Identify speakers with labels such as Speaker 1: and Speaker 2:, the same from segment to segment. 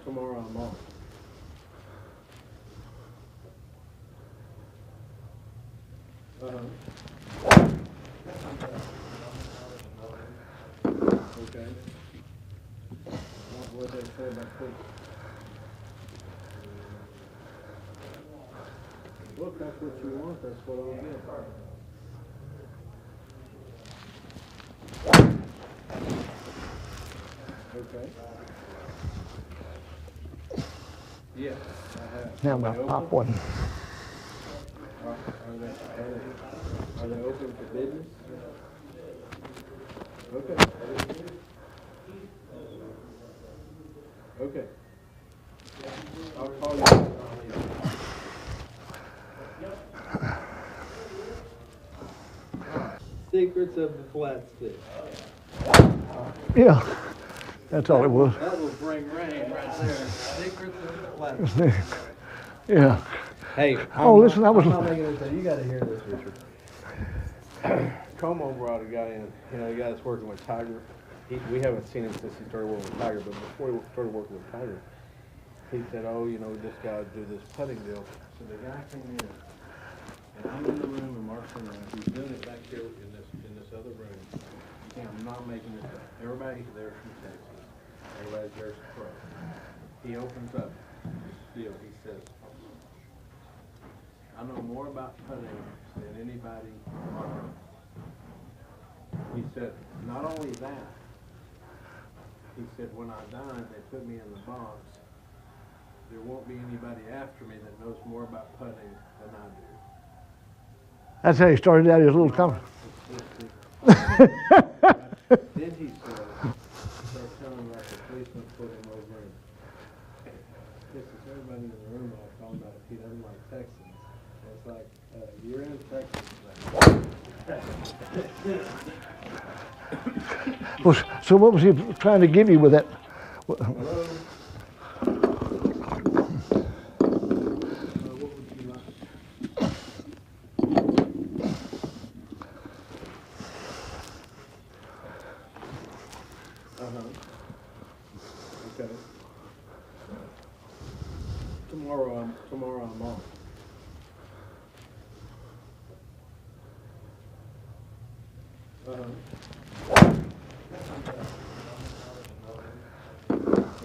Speaker 1: tomorrow I'm off. Okay. What they say about food? Look, that's what you want, that's what I'll get. Okay. Yes, I have.
Speaker 2: Now I'm gonna pop one.
Speaker 1: Are they open for business? Okay. Okay. I'll call you. Secrets of the flat stick.
Speaker 2: Yeah, that's all it was.
Speaker 1: That will bring rain right there. Secrets of the flat stick.
Speaker 2: Yeah.
Speaker 1: Hey,
Speaker 2: listen, I was.
Speaker 1: I'm not making this. You got to hear this, Richard. Como brought a guy in. You know, the guy that's working with Tiger. We haven't seen him since he started working with Tiger, but before he started working with Tiger, he said, "Oh, you know, this guy do this putting deal." So the guy came in, and I'm in the room, and Mark's in the room. He's doing it back here in this other room. I'm not making this up. Everybody there's from Texas. Everybody's there's pro. He opens up this deal. He says, "I know more about putting than anybody on earth." He said, "Not only that," he said, "when I die, they put me in the box. There won't be anybody after me that knows more about putting than I do."
Speaker 2: That's how he started out his little company.
Speaker 1: Then he said, "Start telling like the policeman put him over in." This is everybody in the room like talking about if he doesn't like Texans. And it's like, you're in Texas.
Speaker 2: Well, so what was he trying to give you with that?
Speaker 1: Hello? What would you like? Okay. Tomorrow I'm off.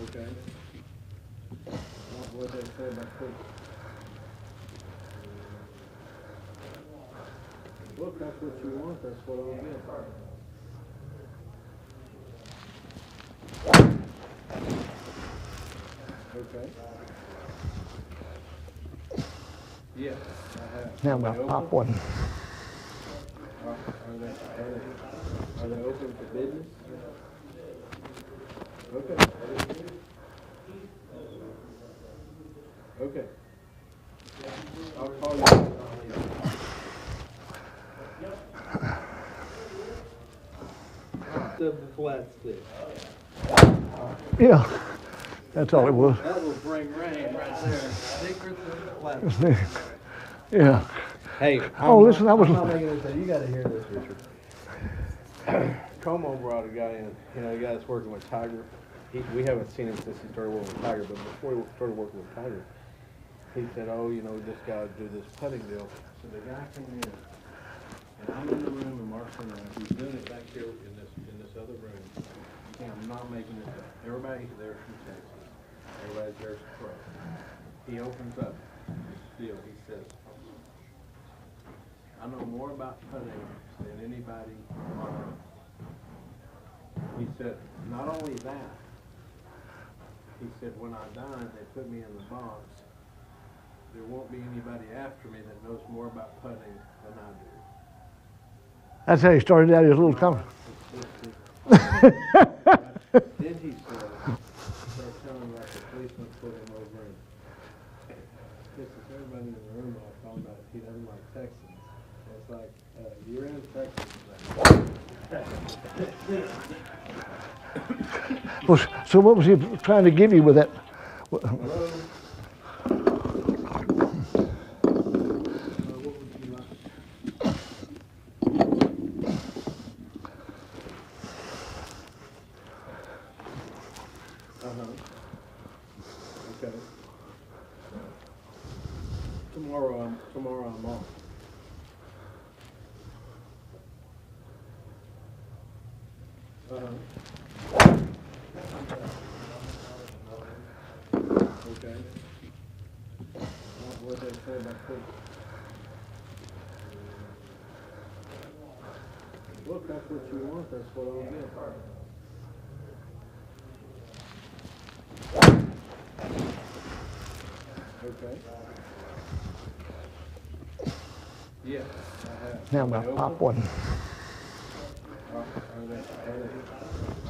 Speaker 1: Okay. What they say about food? Look, that's what you want, that's what I'll get. Okay. Yes, I have.
Speaker 2: Now I'm gonna pop one.
Speaker 1: Are they open for business? Okay. Okay. I'll call you. Of the flat stick.
Speaker 2: Yeah, that's all it was.
Speaker 1: That will bring rain right there. Secrets of the flat stick.
Speaker 2: Yeah.
Speaker 1: Hey,
Speaker 2: listen, I was.
Speaker 1: I'm not making this up. You got to hear this, Richard. Como brought a guy in. You know, the guy that's working with Tiger. We haven't seen him since he started working with Tiger, but before he started working with Tiger, he said, "Oh, you know, this guy do this putting deal." So the guy came in, and I'm in the room, and Mark's in the room. He's doing it back here in this other room. I'm not making this up. Everybody there's from Texas. Everybody's there's pro. He opens up this deal. He says, "I know more about putting than anybody on earth." He said, "Not only that," he said, "when I die, they put me in the box. There won't be anybody after me that knows more about putting than I do."
Speaker 2: That's how he started out his little company.
Speaker 1: Then he said, "Start telling like the policeman put him over in." This is everybody in the room like talking about if he doesn't like Texans. And it's like, you're in Texas.
Speaker 2: Well, so what was he trying to give you with that?
Speaker 1: Hello? What would you like? come on. Okay. What did they say about quick? Look, that's what you want, that's what I'll get. Okay. Yeah, I have.
Speaker 2: Now I'm going to pop one.
Speaker 1: Are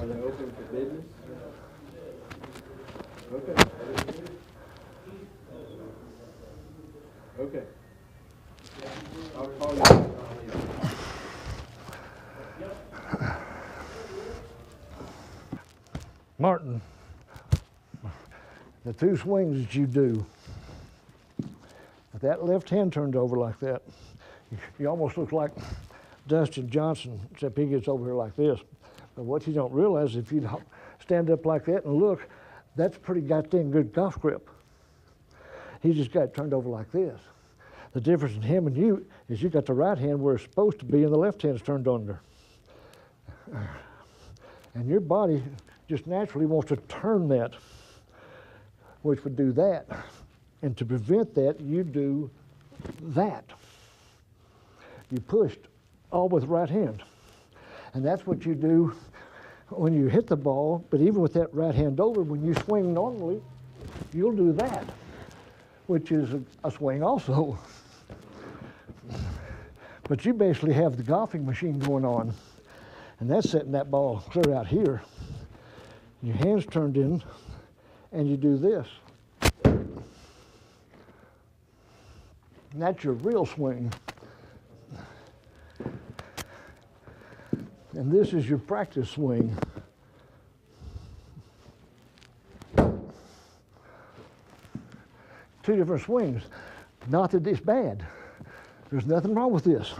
Speaker 1: they open for business? Okay. Okay. I'll call you.
Speaker 2: Martin, the two swings that you do, if that left hand turns over like that, you almost look like Dustin Johnson, except he gets over here like this. But what you don't realize, if you stand up like that and look, that's pretty goddamn good golf grip. He just got it turned over like this. The difference in him and you is you got the right hand where it's supposed to be and the left hand's turned under. And your body just naturally wants to turn that, which would do that. And to prevent that, you do that. You pushed all with the right hand. And that's what you do when you hit the ball, but even with that right hand over, when you swing normally, you'll do that, which is a swing also. But you basically have the golfing machine going on, and that's setting that ball clear out here. Your hand's turned in, and you do this. And that's your real swing. And this is your practice swing. Two different swings. Not that it's bad. There's nothing wrong with this.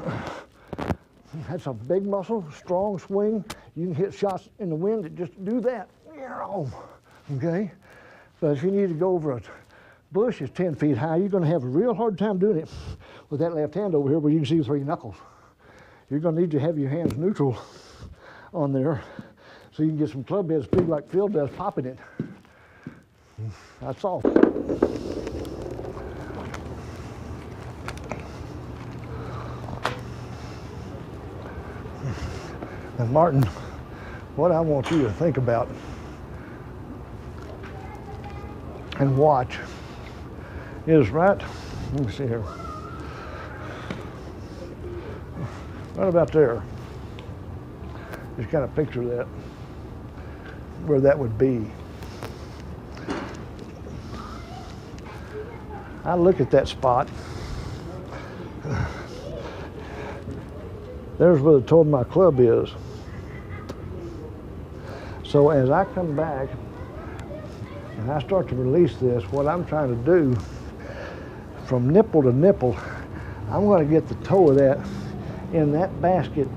Speaker 2: That's a big muscle, strong swing. You can hit shots in the wind that just do that. Okay? But if you need to go over a bush that's 10 feet high, you're going to have a real hard time doing it with that left hand over here where you can see 3 knuckles. You're going to need to have your hands neutral on there so you can get some club heads big like Phil does popping it. That's all. And Martin, what I want you to think about and watch is right, let me see here, right about there. Just kind of picture that, where that would be. I look at that spot. There's where the toe of my club is. So as I come back and I start to release this, what I'm trying to do from nipple to nipple, I'm going to get the toe of that in that basket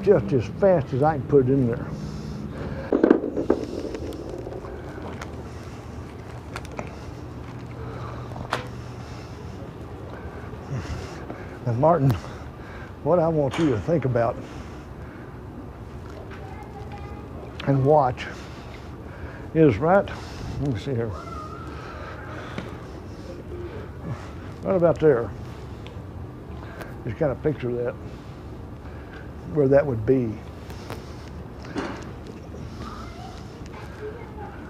Speaker 2: just as fast as I can put it in there. And Martin, what I want you to think about and watch is right, let me see here, right about there. Just kind of picture that, where that would be.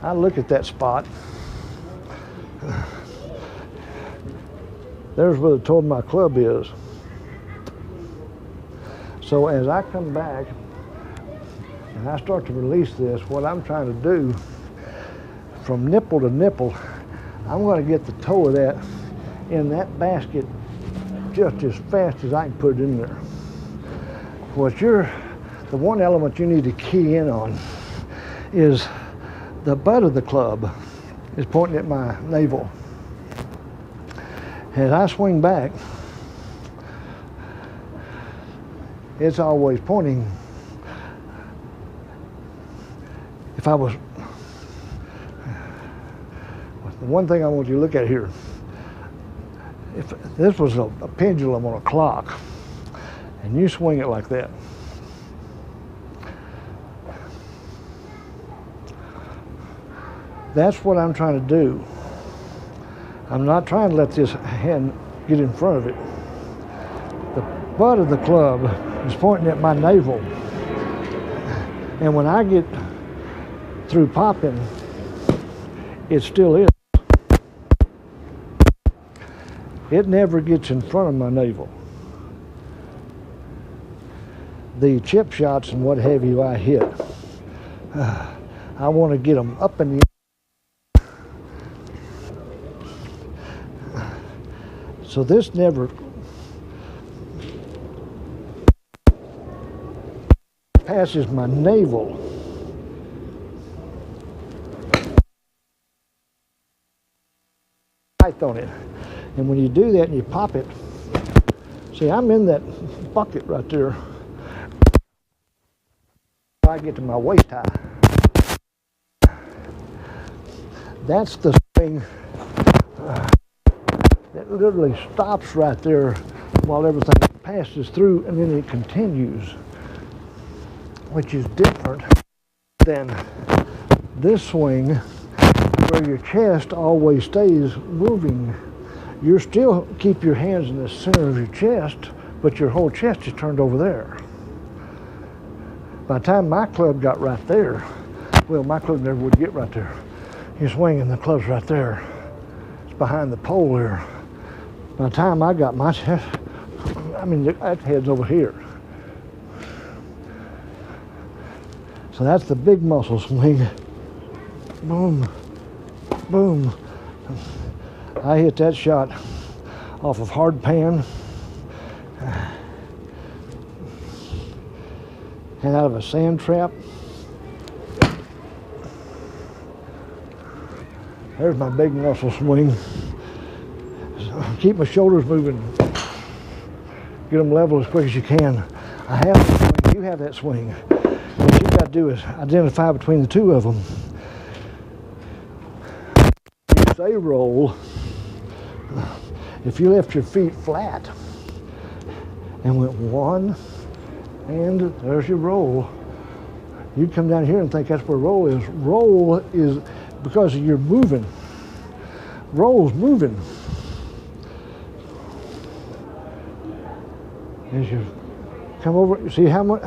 Speaker 2: I look at that spot. There's where the toe of my club is. So as I come back and I start to release this, what I'm trying to do from nipple to nipple, I'm going to get the toe of that in that basket just as fast as I can put it in there. The one element you need to key in on is the butt of the club is pointing at my navel. As I swing back, it's always pointing. If I was, the one thing I want you to look at here, if this was a pendulum on a clock, and you swing it like that, that's what I'm trying to do. I'm not trying to let this hand get in front of it. The butt of the club is pointing at my navel. And when I get through popping, it still is. It never gets in front of my navel. The chip shots and what have you I hit, I want to get them up in the air. So this never passes my navel. Height on it. And when you do that and you pop it, see, I'm in that bucket right there. I get to my waist high. That's the swing that literally stops right there while everything passes through, and then it continues, which is different than this swing where your chest always stays moving. You still keep your hands in the center of your chest, but your whole chest is turned over there. By the time my club got right there, well, my club never would get right there. You're swinging, the club's right there. It's behind the pole there. By the time I got my chest, I mean, that head's over here. So that's the big muscle swing. Boom, boom. I hit that shot off of hard pan and out of a sand trap. There's my big muscle swing. So keep my shoulders moving. Get them level as quick as you can. I have that swing, you have that swing. What you got to do is identify between the two of them. You say roll. If you left your feet flat and went one, and there's your roll, you come down here and think that's where roll is. Roll is because you're moving. Roll's moving. As you come over, see how much,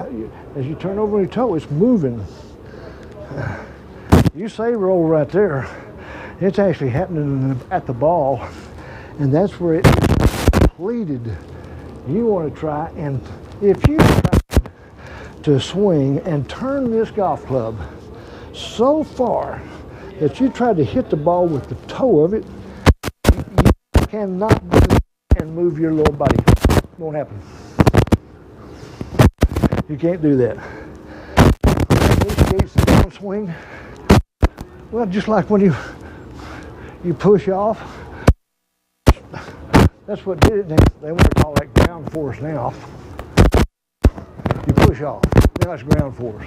Speaker 2: as you turn over your toe, it's moving. You say roll right there, it's actually happening at the ball, and that's where it is completed. You want to try, and if you try to swing and turn this golf club so far that you try to hit the ball with the toe of it, you cannot do it and move your lower body. It won't happen. You can't do that. Initiates the downswing. Well, just like when you push off, that's what did it. They want to call that ground force now. You push off. Now that's ground force.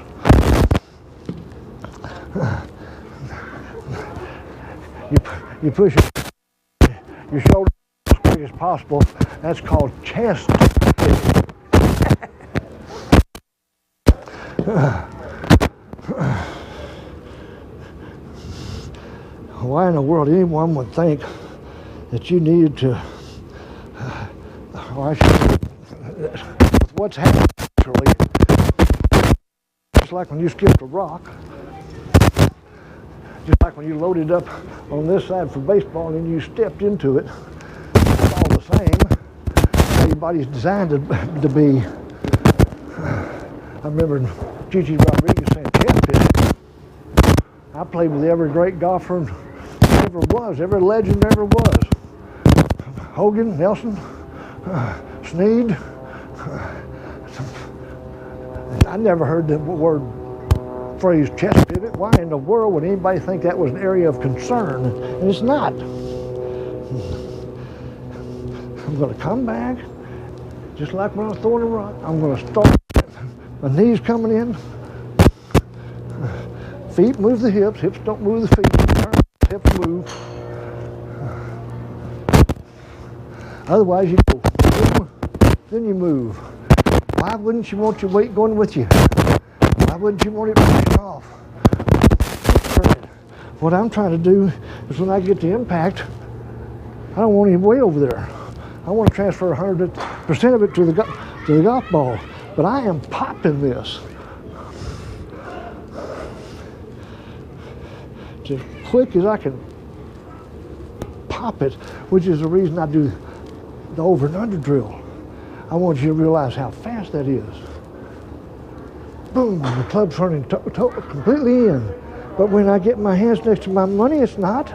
Speaker 2: You push your shoulder as quick as possible. That's called chest. Why in the world anyone would think that you needed to, or I should say, what's happening naturally, just like when you skipped a rock, just like when you loaded up on this side for baseball and then you stepped into it, it's all the same. Everybody's designed to be. I remember Gigi Rodriguez saying, chest pit. I played with every great golfer ever was, every legend ever was. Hogan, Nelson, Snead. I never heard the phrase chest pivot. Why in the world would anybody think that was an area of concern? And it's not. I'm going to come back, just like when I was throwing a rock. I'm going to start, my knees coming in, feet move the hips, hips don't move the feet, turn, hips move. Otherwise, you go, boom, then you move. Why wouldn't you want your weight going with you? Why wouldn't you want it pushing off? What I'm trying to do is when I get the impact, I don't want any weight over there. I want to transfer 100% of it to the golf ball. But I am popping this. As quick as I can pop it, which is the reason I do the over and under drill. I want you to realize how fast that is. Boom, the club's turning completely in. But when I get my hands next to my money, it's not.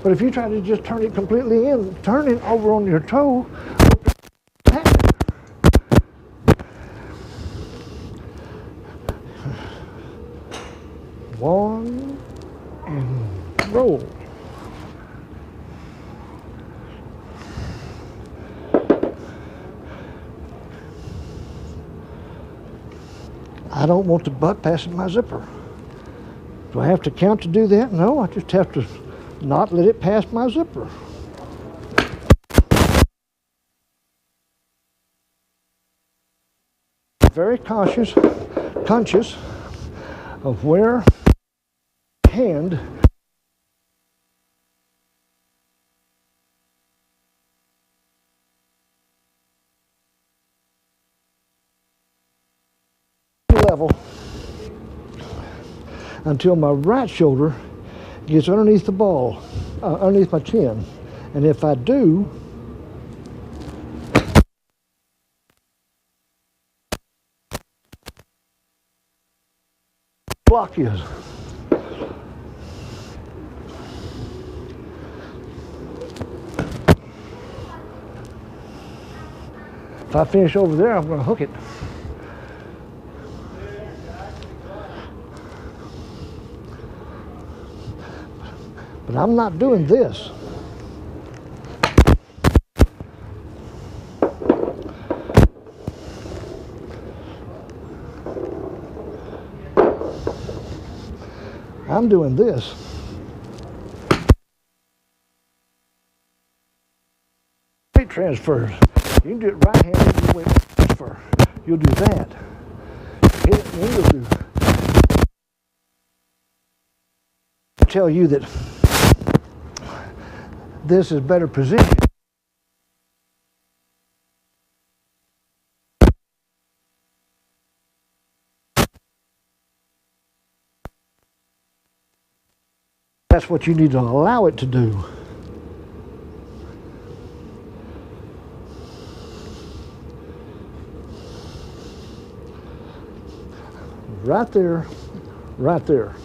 Speaker 2: But if you try to just turn it completely in, turn it over on your toe, one, and roll. I don't want the butt passing my zipper. Do I have to count to do that? No, I just have to not let it pass my zipper. Very conscious of where hand level until my right shoulder gets underneath the ball, underneath my chin. And if I do, block is. If I finish over there, I'm going to hook it. But I'm not doing this. I'm doing this. Weight transfers. You can do it right-handed weight transfer. You'll do that. Hit it, and then you'll do. I tell you that this is better positioned. That's what you need to allow it to do. Right there, right there,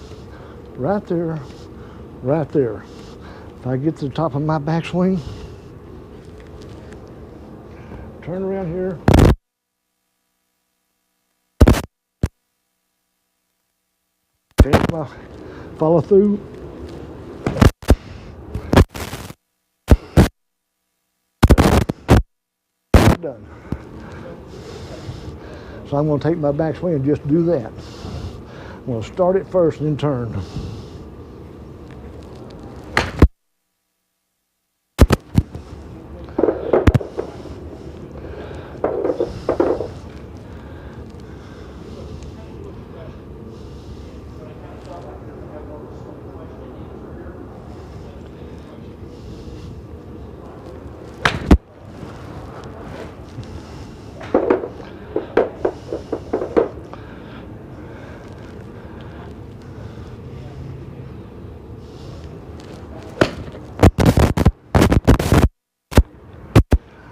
Speaker 2: right there, right there. If I get to the top of my backswing, turn around here. Finish my follow through. Done. So I'm going to take my backswing and just do that. I'm going to start it first and then turn.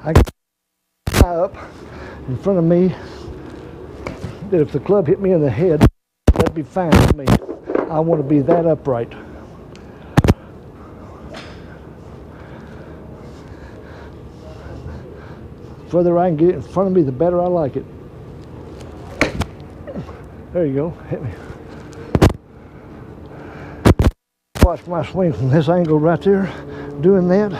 Speaker 2: I get up in front of me that if the club hit me in the head, that'd be fine with me. I want to be that upright. The further I can get in front of me, the better I like it. There you go, hit me. Watch my swing from this angle right there, doing that.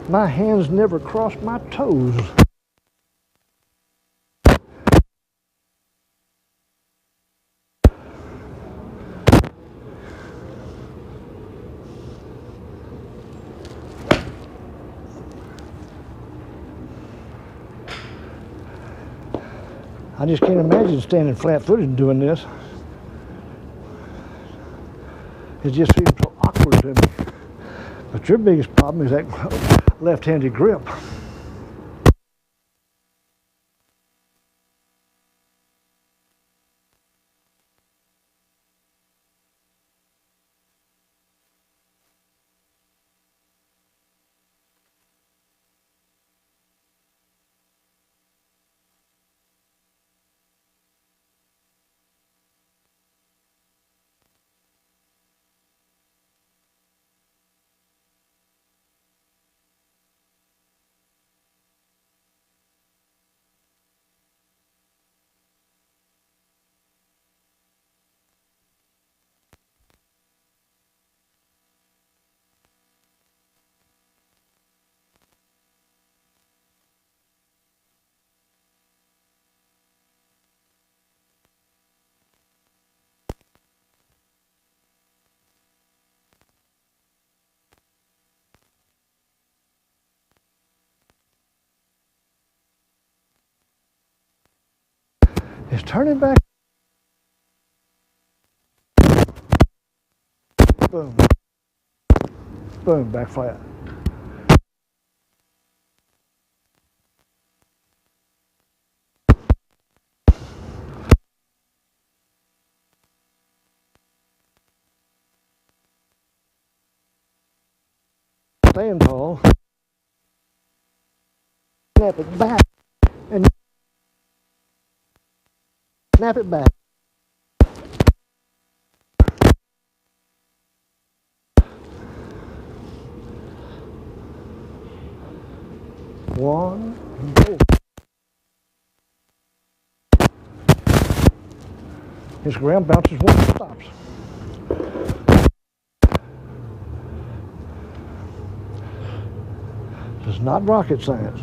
Speaker 2: My hands never cross my toes. I just can't imagine standing flat-footed and doing this. It just seems so awkward to me. But your biggest problem is that left-handed grip. It's turning back. Boom. Boom, back flat. Staying tall. Snap it back. And snap it back. One, go. His ground bounces once it stops. It's not rocket science.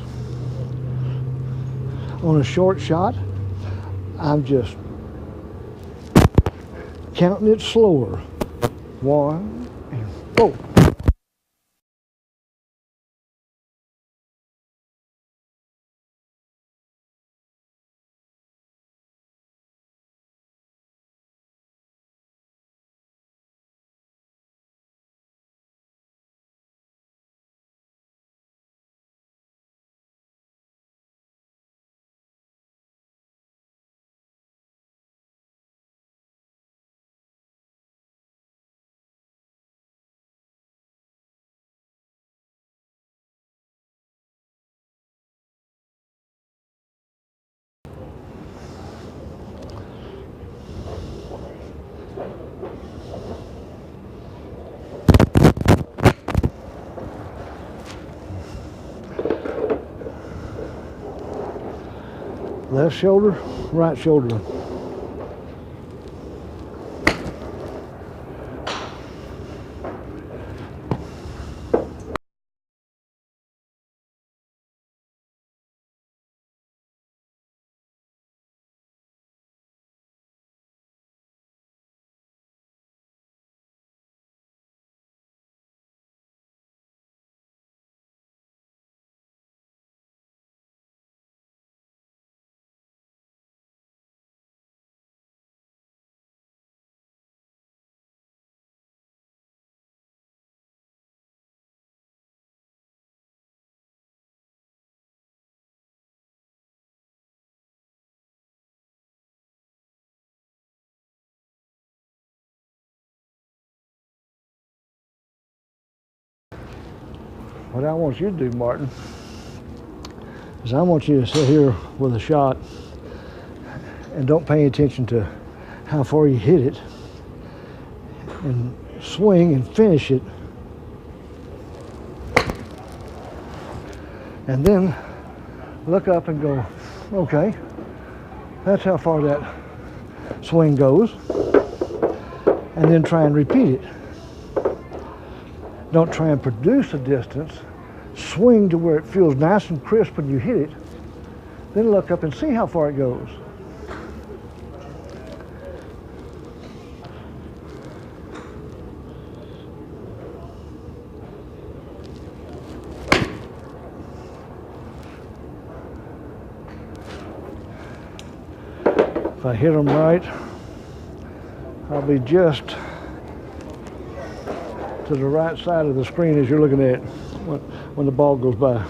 Speaker 2: On a short shot, I'm just counting it slower. One, and go. Left shoulder, right shoulder. What I want you to do, Martin, is I want you to sit here with a shot and don't pay attention to how far you hit it, and swing and finish it, and then look up and go, okay, that's how far that swing goes, and then try and repeat it. Don't try and produce a distance. Swing to where it feels nice and crisp when you hit it. Then look up and see how far it goes. If I hit them right, I'll be just to the right side of the screen as you're looking at it when the ball goes by.